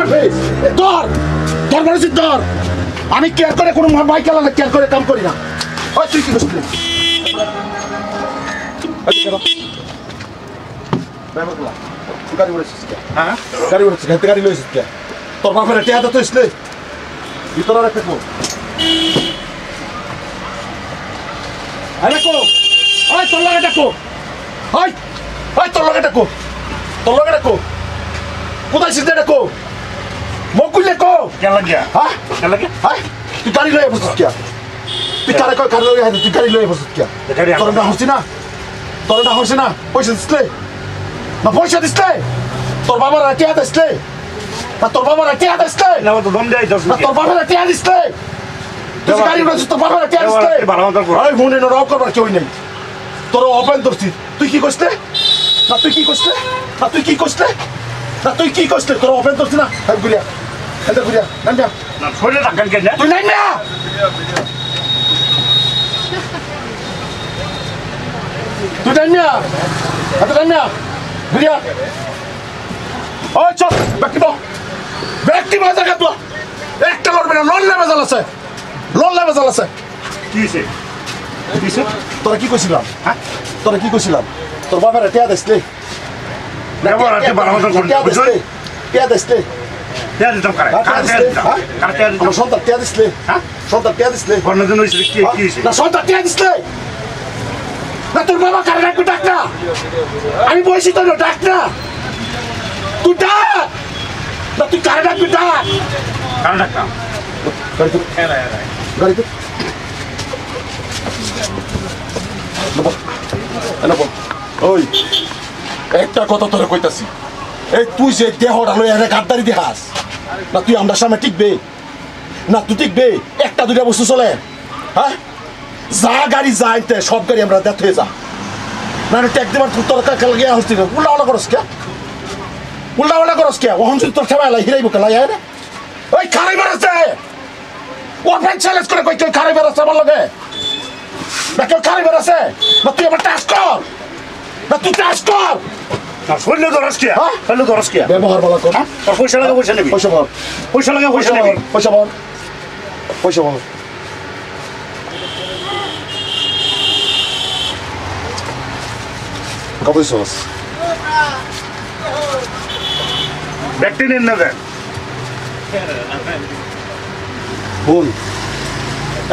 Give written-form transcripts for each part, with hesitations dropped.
আমার ফেস ধর ধর বলেছি ধর আমি কেয়ার করে কোনো মাইক আলাদা কেয়ার করে কাম করি না ওই তুই কি করছিস গাড়ি বলেছিস হ্যাঁ গাড়ি বলেছিস গাড়ি লয়েছিস কে তোর বাপের টিয়াটা তো ইসলে ভিতরে রাখতে কো আরে কো ওই তোর লাগাটা কো ওই ওই তোর লাগাটা কো কোথায় ছিস এটা কো মকুলে কো क्या लग गया হ্যাঁ क्या लग गया হাই তুই গাড়ি লয়ে বসছিস কে তুই কারে কই কারে লয়ে তুই গাড়ি লয়ে বসছিস কে তোর না হচ্ছে না পয়সা দিসলে না পয়সা দিসলে তোর বাবার টিয়া দিসলে না তোর বাবার টিয়া দিসলে ना वो तो दम जाए 10 না তোর বাবার টিয়া দিসলে তুই গাড়ি লয়ে তোর বাবার টিয়া দিসলে ওই হুনে না রাও করবার কেউ নেই তোর ওপেন ধরছিস তুই কি করছিস না তুই কি করছিস তোর ওপেন ধরছিস না হ্যাঁ গুলিয়া এটা গুলিয়া নামিয়া ना छोड़े ढक्कन के তুই নামিয়া তুই নামিয়া এটা নামিয়া গুলিয়া ওই চল ব্যক্তি বাজার কাটবো একটা করবে না লোন লেবে জ্বালাছে किसे किसे তোরা কি কইছিলাম হ্যাঁ তোরা কি কইছিলাম তোর বাবার টিয়া দিসলে ব্যবহার আছে বাড়ানোর কোন টিয়া দিসলে क्या देता करे क्या আমার সন্তান টিয়া দিসলে হ্যাঁ সন্তান টিয়া দিসলে বর্ণ দিন হইছে কি কিছে না সন্তান টিয়া দিসলে না তোর বাবা কারে ডাকবে ডাক না আমি বলছি তো ডাক না তুই ডাক না তুই কারে ডাকবি ডাক কার ডাক্তার গাড়িতে ওই একটা কথা তোরে কইতাছি এই তুই যে দেহটা লই এনে গাদ্দারি দেখাস না তুই আমরা সামনে টিকবে না তুই টিকবে একটা দুইটা বস্তু চলে হ্যাঁ যা গাড়ি যাইতে সব গাড়ি আমরা দেখ হয়ে যা না ট্যাক দেবার তোর কাল গিয়া হচ্ছে উল্টা করস কে ওহন যদি তোর খেলা হিরাইব কেলা রে ওই খারাই বেড়াচ্ছে ওপেন চ্যালেঞ্জ করে কই কেউ খারাই বেড়াচ্ছে আমার লগে না কেউ খারাই বেড়াচ্ছে না তুই আমার টাস্ক কর না তুই টাস্ক কর না শুনলে তো রস কি হ্যাঁ? শুনলে তো রস কি ব্যবহার বলা কর তোর পয়সা লাগে পয়সা নেবি পয়সা বল পয়সা লাগে পয়সা নেবি পয়সা বল কত সস ব্যক্তি নিন নেবেন বল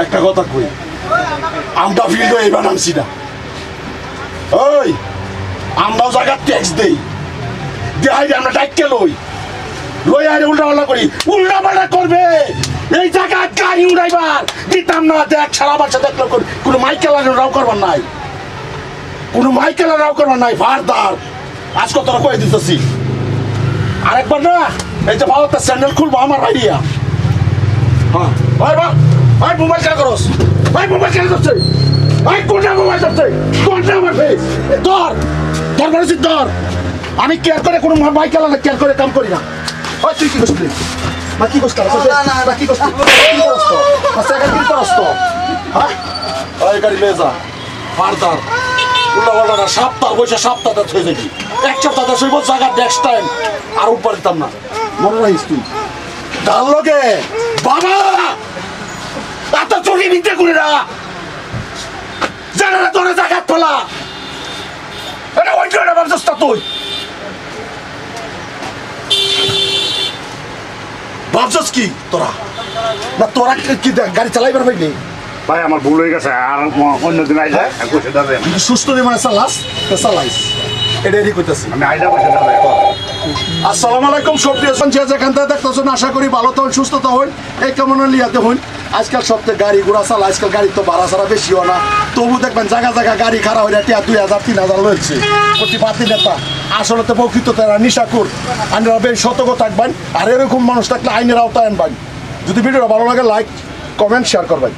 একটা কথা কই আমরা ফিল্ড এইবার নামছি না ওই আমরাও জায়গা ট্যাক্স দেই দেহাই আমরা ডাইকে লই আরে উল্টা পাল্টা করবে এই জায়গা গাড়ি উড়াইবার দিতাম না দেখ সারা বাচ্চা দেখলো কোনো মাইকেল রাও করবার নাই ফারদার আজকে তোরা কয়ে দিতেছি আরেকবার না এই যে ভালো স্যান্ডেল খুলবো আমার ভাইয়া হ্যাঁ ভাই মোবাইল কেন করস ভাই কোনটা মোবাইল ধরছে কোনটা আমার ফেস ধর বলেছি ধর আমি কেয়ার করে কোনো মাইক আলাদা কেয়ার করে কাম করি না ওই তুই কি করছিস না কি করছিস না কি করছিস হ্যাঁ ওই গাড়ি লয়ে যা ফারদার উল্টা সপ্তাহ বসে সপ্তাহ হয়ে যাবি এক সপ্তাহ শৈব জায়গা নেক্সট টাইম আর উপর দিতাম না মনে রাখিস তুই ডাল লোকে বাবা এত চুরি নিতে করে না জানা না তোরা জায়গা তোলা এটা ওই জন্য ভাবছিস তুই ভাবছিস কি তোরা না তোরা কি গাড়ি চালাইবার পাইলি ভাই আমার ভুল হয়ে গেছে আর অন্যদিন আইলে পয়সা দেবেন সুস্থ মানে চালাইস এটাই কইতাছি আমি আইলে পয়সা দেবেন আসসালামু আলাইকুম সুপ্রিয় যে যেখান থেকে দেখতেছেন আশা করি ভালো তখন সুস্থ হন এই কেমন লিয়াতে হন আজকাল সপ্তাহে গাড়ি ঘোড়া চালা আজকাল গাড়ি তো ভাড়া ছাড়া বেশিও না তবু দেখবেন জায়গা গাড়ি খারাপ হয়ে 2000 3000 লইছে প্রতি 5 দিন একটা আসলে তো প্রকৃত তারা নিশাকুর আপনারা বেশ সতর্ক থাকবেন আর এরকম মানুষ থাকলে আইনের আওতায় আনবেন যদি ভিডিওটা ভালো লাগে লাইক কমেন্ট শেয়ার করবেন